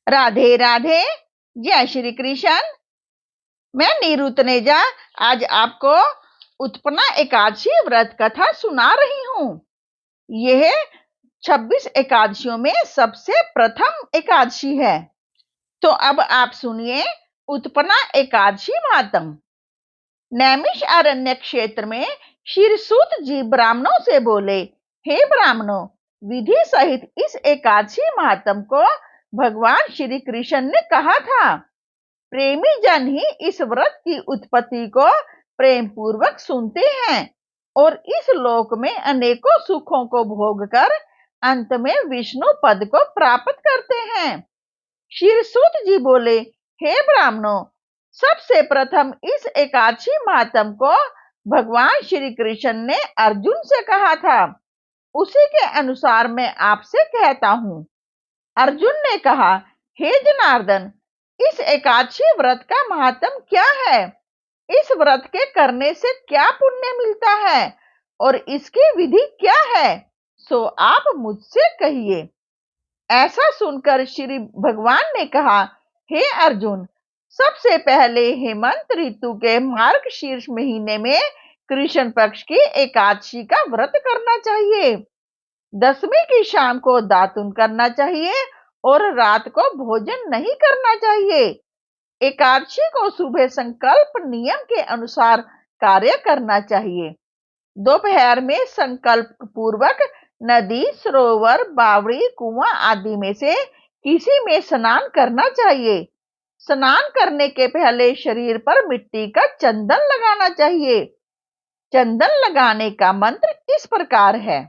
राधे राधे। जय श्री कृष्ण। मैं नीरू तनेजा आज आपको उत्पन्ना एकादशी व्रत कथा सुना रही हूँ। यह 26 एकादशियों में सबसे प्रथम एकादशी है। तो अब आप सुनिए उत्पन्ना एकादशी महात्म। नैमिष अरण्य क्षेत्र में श्री सूत जी ब्राह्मणों से बोले, हे ब्राह्मणों, विधि सहित इस एकादशी महात्म को भगवान श्री कृष्ण ने कहा था। प्रेमी जन ही इस व्रत की उत्पत्ति को प्रेम पूर्वक सुनते हैं और इस लोक में अनेकों सुखों को भोगकर अंत में विष्णु पद को प्राप्त करते हैं। श्री सूत जी बोले, हे ब्राह्मणों, सबसे प्रथम इस एकादशी महात्म को भगवान श्री कृष्ण ने अर्जुन से कहा था। उसी के अनुसार मैं आपसे कहता हूँ। अर्जुन ने कहा, हे जनार्दन, इस एकादशी व्रत का महात्म क्या है? इस व्रत के करने से क्या पुण्य मिलता है और इसकी विधि क्या है? सो आप मुझसे कहिए। ऐसा सुनकर श्री भगवान ने कहा, हे अर्जुन, सबसे पहले हेमंत ऋतु के मार्गशीर्ष महीने में कृष्ण पक्ष की एकादशी का व्रत करना चाहिए। दसवीं की शाम को दातुन करना चाहिए और रात को भोजन नहीं करना चाहिए। एकादशी को सुबह संकल्प नियम के अनुसार कार्य करना चाहिए। दोपहर में संकल्प पूर्वक नदी, सरोवर, बावड़ी, कुआं आदि में से किसी में स्नान करना चाहिए। स्नान करने के पहले शरीर पर मिट्टी का चंदन लगाना चाहिए। चंदन लगाने का मंत्र इस प्रकार है।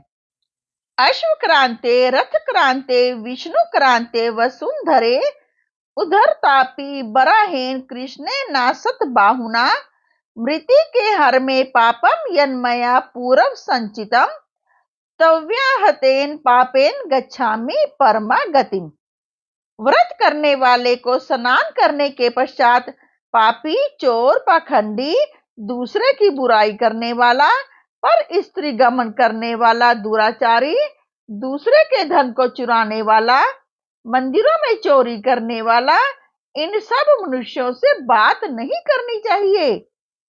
अश्व क्रांते, रथ क्रांते, विष्णु क्रांते, वसुंधरे, उधर तापी बराहेन कृष्णे नासत बाहुना, मृति के हर में पापम यन्मया पूर्व संचितम, तव्याहतेन पापेन गच्छामि परमा गतिम। व्रत करने वाले को स्नान करने के पश्चात पापी, चोर, पाखंडी, दूसरे की बुराई करने वाला, पर स्त्री गमन करने वाला, दुराचारी, दूसरे के धन को चुराने वाला, मंदिरों में चोरी करने वाला, इन सब मनुष्यों से बात नहीं करनी चाहिए।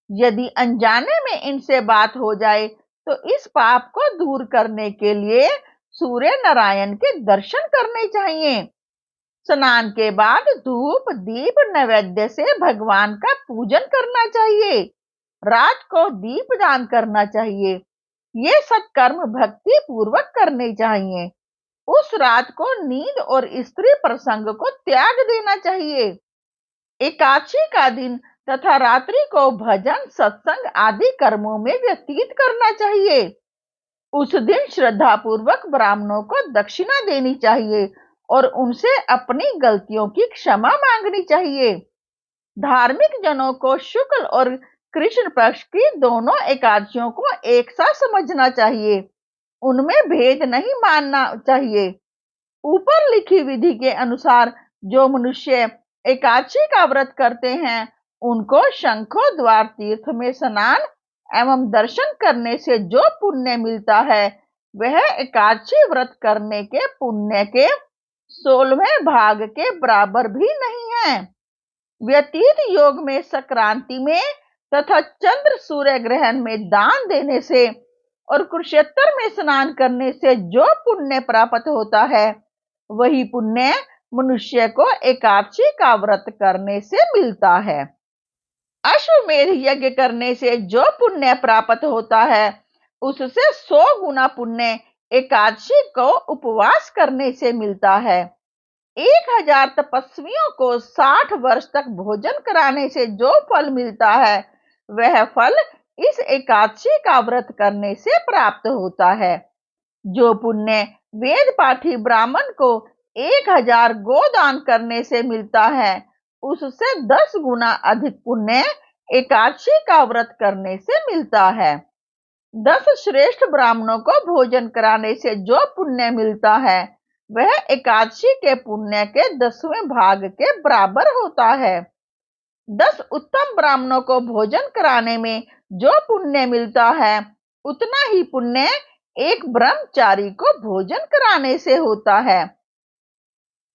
यदि अनजाने में इनसे बात हो जाए तो इस पाप को दूर करने के लिए सूर्य नारायण के दर्शन करने चाहिए। स्नान के बाद धूप, दीप, नैवेद्य से भगवान का पूजन करना चाहिए। रात को दीप दान करना चाहिए। ये सत्कर्म भक्ति पूर्वक करने चाहिए। उस रात को नींद और स्त्री प्रसंग को त्याग देना चाहिए। एकादशी का दिन तथा रात्रि को भजन, सत्संग आदि कर्मों में व्यतीत करना चाहिए। उस दिन श्रद्धा पूर्वक ब्राह्मणों को दक्षिणा देनी चाहिए और उनसे अपनी गलतियों की क्षमा मांगनी चाहिए। धार्मिक जनों को शुक्ल और कृष्ण पक्ष की दोनों एकादशियों को एक साथ समझना चाहिए। उनमें भेद नहीं मानना चाहिए। ऊपर लिखी विधि के अनुसार जो मनुष्य एकादशी का व्रत करते हैं उनको शंखो द्वार तीर्थ में स्नान एवं दर्शन करने से जो पुण्य मिलता है वह एकादशी व्रत करने के पुण्य के 16वें भाग के बराबर भी नहीं है। व्यतीत योग में संक्रांति में तथा चंद्र सूर्य ग्रहण में दान देने से और कुरुक्षेत्र में स्नान करने से जो पुण्य प्राप्त होता है वही पुण्य मनुष्य को एकादशी का व्रत करने से मिलता है। अश्वमेध यज्ञ करने से जो पुण्य प्राप्त होता है उससे 100 गुना पुण्य एकादशी को उपवास करने से मिलता है। 1000 तपस्वियों को 60 वर्ष तक भोजन कराने से जो फल मिलता है वह फल इस एकादशी का व्रत करने से प्राप्त होता है। जो पुण्य वेद पाठी ब्राह्मण को 1000 गोदान करने से मिलता है उससे 10 गुना अधिक पुण्य एकादशी का व्रत करने से मिलता है। 10 श्रेष्ठ ब्राह्मणों को भोजन कराने से जो पुण्य मिलता है वह एकादशी के पुण्य के 10वें भाग के बराबर होता है। 10 उत्तम ब्राह्मणों को भोजन कराने में जो पुण्य मिलता है उतना ही पुण्य एक ब्रह्मचारी को भोजन कराने से होता है।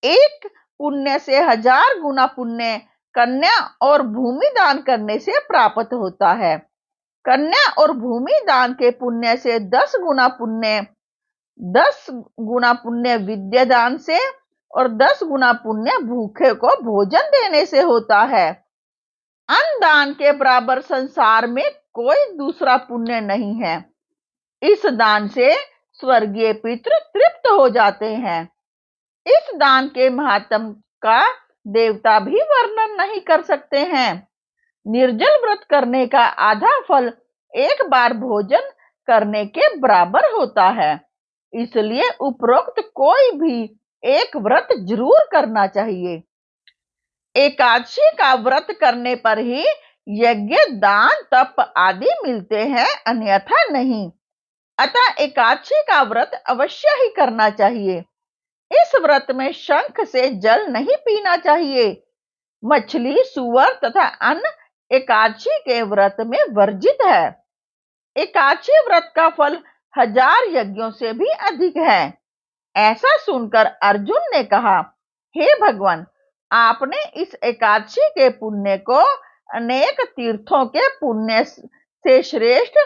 एक पुण्य से 1000 गुना पुण्य कन्या और भूमि दान करने से प्राप्त होता है। कन्या और भूमि दान के पुण्य से 10 गुना पुण्य विद्या दान से और 10 गुना पुण्य भूखे को भोजन देने से होता है। अन्न दान के बराबर संसार में कोई दूसरा पुण्य नहीं है। इस दान से स्वर्गीय पितृ तृप्त हो जाते हैं। इस दान के महात्म का देवता भी वर्णन नहीं कर सकते हैं। निर्जल व्रत करने का आधा फल एक बार भोजन करने के बराबर होता है। इसलिए उपरोक्त कोई भी एक व्रत जरूर करना चाहिए। एकादशी का व्रत करने पर ही यज्ञ, दान, तप आदि मिलते हैं, अन्यथा नहीं। अतः एकादशी का व्रत अवश्य ही करना चाहिए। इस व्रत में शंख से जल नहीं पीना चाहिए। मछली, सूअर तथा अन्न एकादशी के व्रत में वर्जित है। एकादशी व्रत का फल 1000 यज्ञों से भी अधिक है। ऐसा सुनकर अर्जुन ने कहा, हे भगवान, आपने इस एकादशी के पुण्य को अनेक तीर्थों के पुण्य से श्रेष्ठ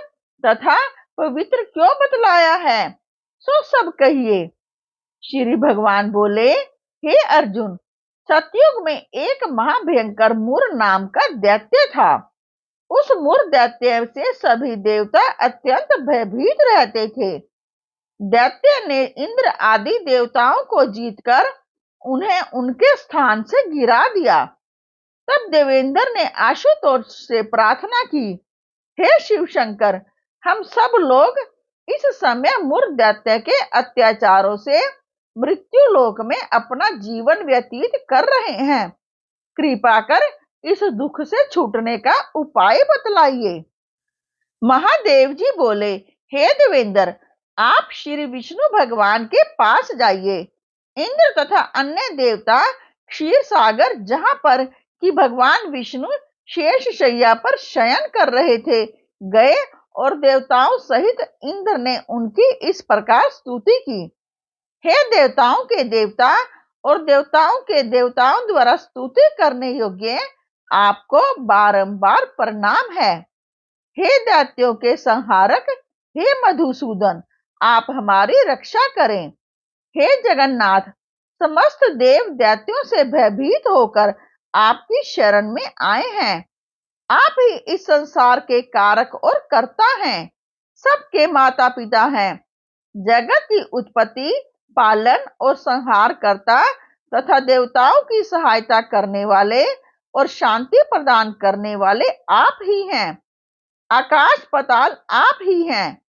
तथा पवित्र क्यों बतलाया है? सो सब कहिए। श्री भगवान बोले, हे अर्जुन, सतयुग में एक महाभयंकर मुर नाम का दैत्य था। उस मुर दैत्य से सभी देवता अत्यंत भयभीत रहते थे। दैत्य ने इंद्र आदि देवताओं को जीतकर उन्हें उनके स्थान से गिरा दिया। तब देवेंद्र ने आशुतोष से प्रार्थना की, हे शिव शंकर, हम सब लोग इस समय मुर दैत्य के अत्याचारों से मृत्यु लोक में अपना जीवन व्यतीत कर रहे हैं। कृपा कर इस दुख से छूटने का उपाय बतलाइए। महादेव जी बोले, हे देवेंद्र, आप श्री विष्णु भगवान के पास जाइए। इंद्र तथा अन्य देवता क्षीर सागर, जहां पर कि भगवान विष्णु शेष शैया पर शयन कर रहे थे, गए और देवताओं सहित इंद्र ने उनकी इस प्रकार स्तुति की, हे देवताओं के देवता और देवताओं के देवताओं द्वारा स्तुति करने योग्य आपको बारंबार प्रणाम है। हे दैत्यों के संहारक, हे मधुसूदन, आप हमारी रक्षा करें। हे जगन्नाथ, समस्त देव दैत्यों से भयभीत होकर आपकी शरण में आए हैं। आप ही इस संसार के कारक और कर्ता हैं, सबके माता पिता हैं, जगत की उत्पत्ति, पालन और संहार करता तथा देवताओं की सहायता करने वाले और शांति प्रदान करने वाले आप ही हैं। आकाश पाताल आप ही हैं।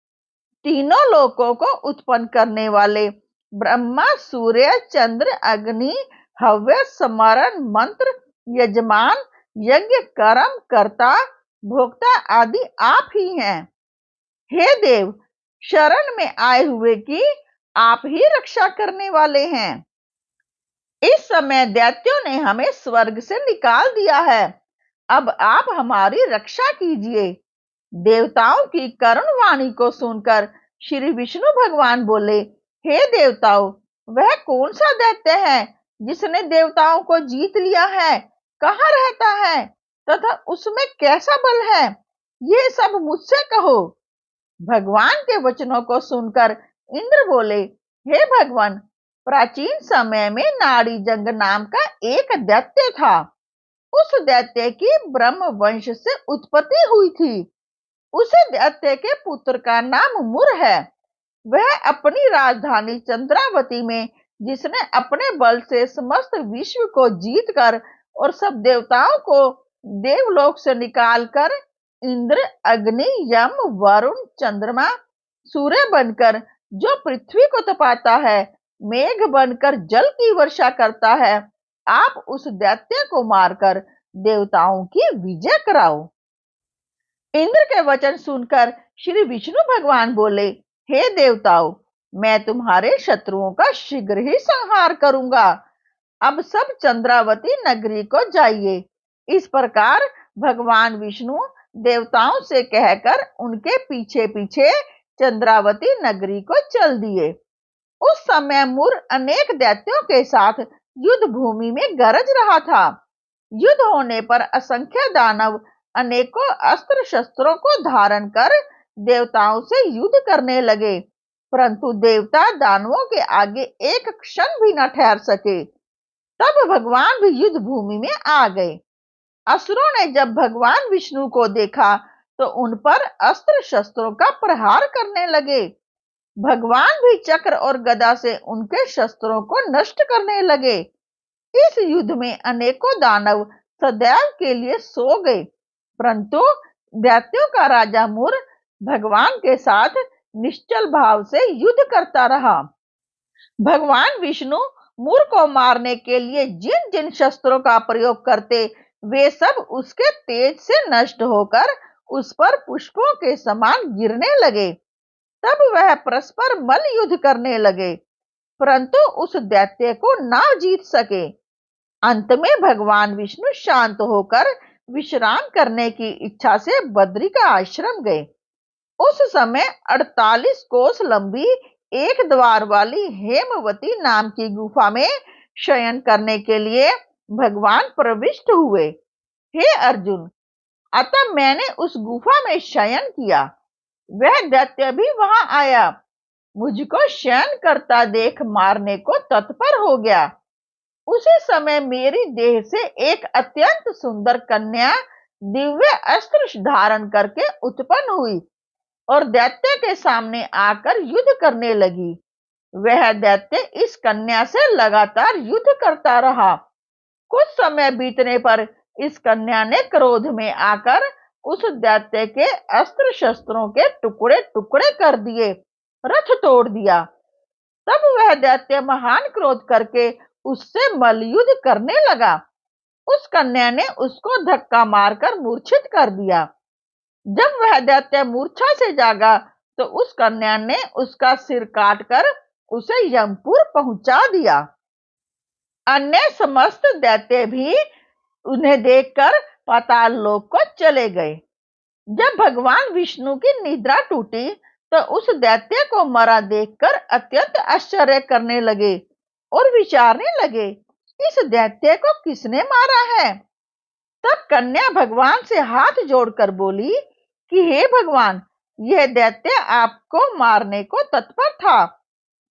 तीनों लोकों को उत्पन्न करने वाले ब्रह्मा, सूर्य, चंद्र, अग्नि, हव्य, स्मरण, मंत्र, यजमान, यज्ञ, कर्म, कर्ता, भोक्ता आदि आप ही हैं। हे देव, शरण में आए हुए की आप ही रक्षा करने वाले हैं। इस समय दैत्यों ने हमें स्वर्ग से निकाल दिया है। अब आप हमारी रक्षा कीजिए। देवताओं की करुण वाणी को सुनकर श्री विष्णु भगवान बोले, हे देवताओं, वह कौन सा दैत्य है जिसने देवताओं को जीत लिया है? कहाँ रहता है तथा उसमें कैसा बल है? ये सब मुझसे कहो। भगवान के वचनों को सुनकर इंद्र बोले, हे भगवान, प्राचीन समय में नाड़ी जंग नाम का एक दैत्य था। उस दैत्य की ब्रह्म वंश से उत्पत्ति हुई थी। उस दैत्य के पुत्र का नाम मुर है। वह अपनी राजधानी चंद्रावती में, जिसने अपने बल से समस्त विश्व को जीतकर और सब देवताओं को देवलोक से निकालकर इंद्र, अग्नि, यम, वरुण, चंद्रमा, सूर्य बनकर जो पृथ्वी को तपाता है, मेघ बनकर जल की वर्षा करता है, आप उस दैत्य को मारकर देवताओं की विजय कराओ। इंद्र के वचन सुनकर श्री विष्णु भगवान बोले, हे देवताओं, मैं तुम्हारे शत्रुओं का शीघ्र ही संहार करूंगा। अब सब चंद्रावती नगरी को जाइए। इस प्रकार भगवान विष्णु देवताओं से कहकर उनके पीछे पीछे चंद्रावती नगरी को चल दिए। उस समय मुर अनेक दैत्यों के साथ युद्ध भूमि में गरज रहा था। युद्ध होने पर असंख्य दानव अनेकों अस्त्र शस्त्रों को धारण कर देवताओं से युद्ध करने लगे, परंतु देवता दानवों के आगे एक क्षण भी न ठहर सके। तब भगवान भी युद्ध भूमि में आ गए। असुरों ने जब भगवान विष्णु को देखा तो उन पर अस्त्र शस्त्रों का प्रहार करने लगे। भगवान भी चक्र और गदा से उनके शस्त्रों को नष्ट करने लगे। इस युद्ध में अनेकों दानव सदैव के लिए सो गए, परंतु दैत्यों का राजा मूर भगवान के साथ निश्चल भाव से युद्ध करता रहा। भगवान विष्णु मूर को मारने के लिए जिन जिन शस्त्रों का प्रयोग करते, वे सब उसके तेज से नष्ट होकर उस पर पुष्पों के समान गिरने लगे। तब वह परस्पर मल्ल युद्ध करने लगे, परंतु उस दैत्य को ना जीत सके। अंत में भगवान विष्णु शांत होकर विश्राम करने की इच्छा से बद्री का आश्रम गए। उस समय 48 कोस लंबी एक द्वार वाली हेमवती नाम की गुफा में शयन करने के लिए भगवान प्रविष्ट हुए। हे अर्जुन, अतः मैंने उस गुफा में शयन किया। वह दैत्य भी वहां आया, मुझको शयन करता देख मारने को तत्पर हो गया। उसी समय मेरी देह से एक अत्यंत सुंदर कन्या दिव्य अस्त्र धारण करके उत्पन्न हुई और दैत्य के सामने आकर युद्ध करने लगी। वह दैत्य इस कन्या से लगातार युद्ध करता रहा। कुछ समय बीतने पर इस कन्या ने क्रोध में आकर उस दैत्य के अस्त्र शस्त्रों के टुकड़े टुकड़े कर दिए, रथ तोड़ दिया। तब वह दैत्य महान क्रोध करके उससे मल्लयुद्ध करने लगा। उस कन्या ने उसको धक्का मारकर मूर्छित कर दिया। जब वह दैत्य मूर्छा से जागा तो उस कन्या ने उसका सिर काटकर उसे यमपुर पहुंचा दिया। अन्य समस्त दैत्य भी उन्हें देखकर पाताल लोक को चले गए। जब भगवान विष्णु की निद्रा टूटी तो उस दैत्य को मरा देखकर अत्यंत आश्चर्य करने लगे और विचारने लगे, इस दैत्य को किसने मारा है। तब कन्या भगवान से हाथ जोड़कर बोली कि हे भगवान, यह दैत्य आपको मारने को तत्पर था।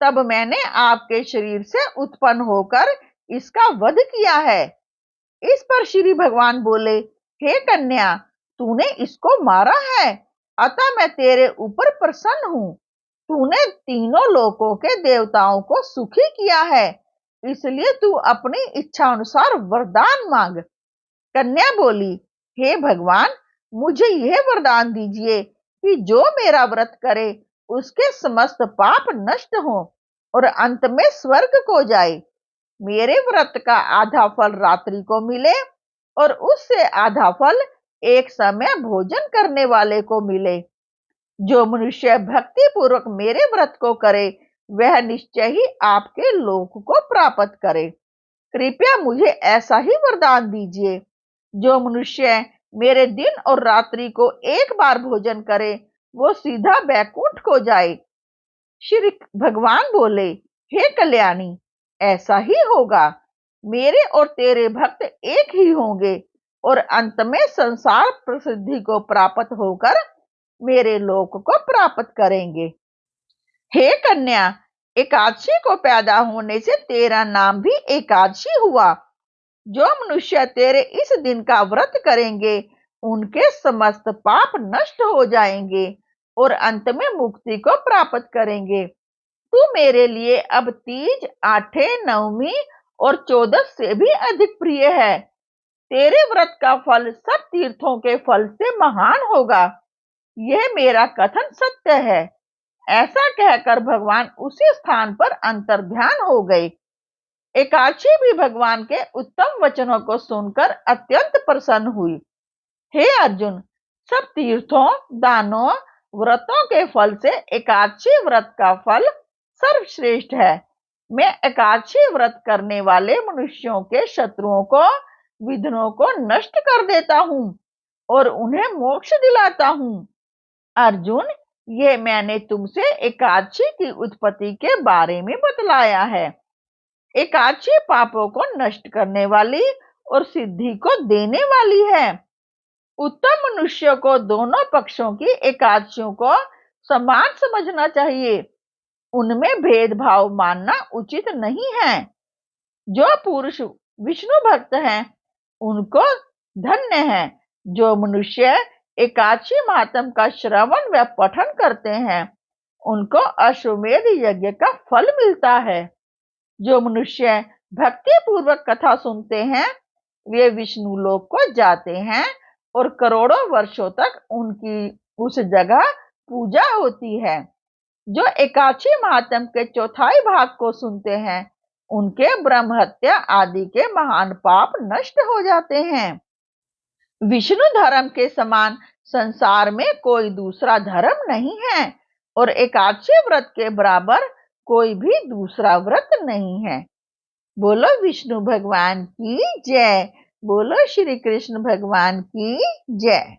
तब मैंने आपके शरीर से उत्पन्न होकर इसका वध किया है। इस पर श्री भगवान बोले, हे कन्या, तूने इसको मारा है, अतः मैं तेरे ऊपर प्रसन्न हूँ। तूने तीनों लोकों के देवताओं को सुखी किया है, इसलिए तू अपनी इच्छा अनुसार वरदान मांग। कन्या बोली, हे भगवान, मुझे यह वरदान दीजिए कि जो मेरा व्रत करे उसके समस्त पाप नष्ट हो और अंत में स्वर्ग को जाए। मेरे व्रत का आधा फल रात्रि को मिले और उससे आधा फल एक समय भोजन करने वाले को मिले। जो मनुष्य भक्ति पूर्वक मेरे व्रत को करे वह निश्चय ही आपके लोक को प्राप्त करे। कृपया मुझे ऐसा ही वरदान दीजिए। जो मनुष्य मेरे दिन और रात्रि को एक बार भोजन करे वो सीधा बैकुंठ को जाए। श्री भगवान बोले, हे कल्याणी, ऐसा ही होगा। मेरे और तेरे भक्त एक ही होंगे और अंत में संसार प्रसिद्धि को प्राप्त होकर मेरे लोक को प्राप्त करेंगे। हे कन्या, एकादशी को पैदा होने से तेरा नाम भी एकादशी हुआ। जो मनुष्य तेरे इस दिन का व्रत करेंगे उनके समस्त पाप नष्ट हो जाएंगे और अंत में मुक्ति को प्राप्त करेंगे। तू मेरे लिए अब तीज, आठे, नवमी और 14 से भी अधिक प्रिय है। तेरे व्रत का फल सब तीर्थों के फल से महान होगा। यह मेरा कथन सत्य है। ऐसा कहकर भगवान उसी स्थान पर अंतर्ध्यान हो गए। एकादशी भी भगवान के उत्तम वचनों को सुनकर अत्यंत प्रसन्न हुई। हे अर्जुन, सब तीर्थों, दानों, व्रतों के फल से एकादशी व्रत का फल सर्वश्रेष्ठ है। मैं एकादशी व्रत करने वाले मनुष्यों के शत्रुओं को, विघ्नों को नष्ट कर देता हूँ और उन्हें मोक्ष दिलाता हूँ। अर्जुन, ये मैंने तुमसे एकादशी की उत्पत्ति के बारे में बतलाया है। एकादशी पापों को नष्ट करने वाली और सिद्धि को देने वाली है। उत्तम मनुष्य को दोनों पक्षों की एकादशियों को समान समझना चाहिए। उनमें भेदभाव मानना उचित नहीं है। जो पुरुष विष्णु भक्त हैं, उनको धन्य है। जो मनुष्य एकादशी महात्म का श्रवण व पठन करते हैं, उनको अश्वमेध यज्ञ का फल मिलता है। जो मनुष्य भक्ति पूर्वक कथा सुनते हैं, वे विष्णु लोक को जाते हैं और करोड़ों वर्षों तक उनकी उस जगह पूजा होती है। जो एकादशी महात्म के चौथाई भाग को सुनते हैं, उनके ब्रह्म हत्या आदि के महान पाप नष्ट हो जाते हैं। विष्णु धर्म के समान संसार में कोई दूसरा धर्म नहीं है और एकादशी व्रत के बराबर कोई भी दूसरा व्रत नहीं है। बोलो विष्णु भगवान की जय। बोलो श्री कृष्ण भगवान की जय।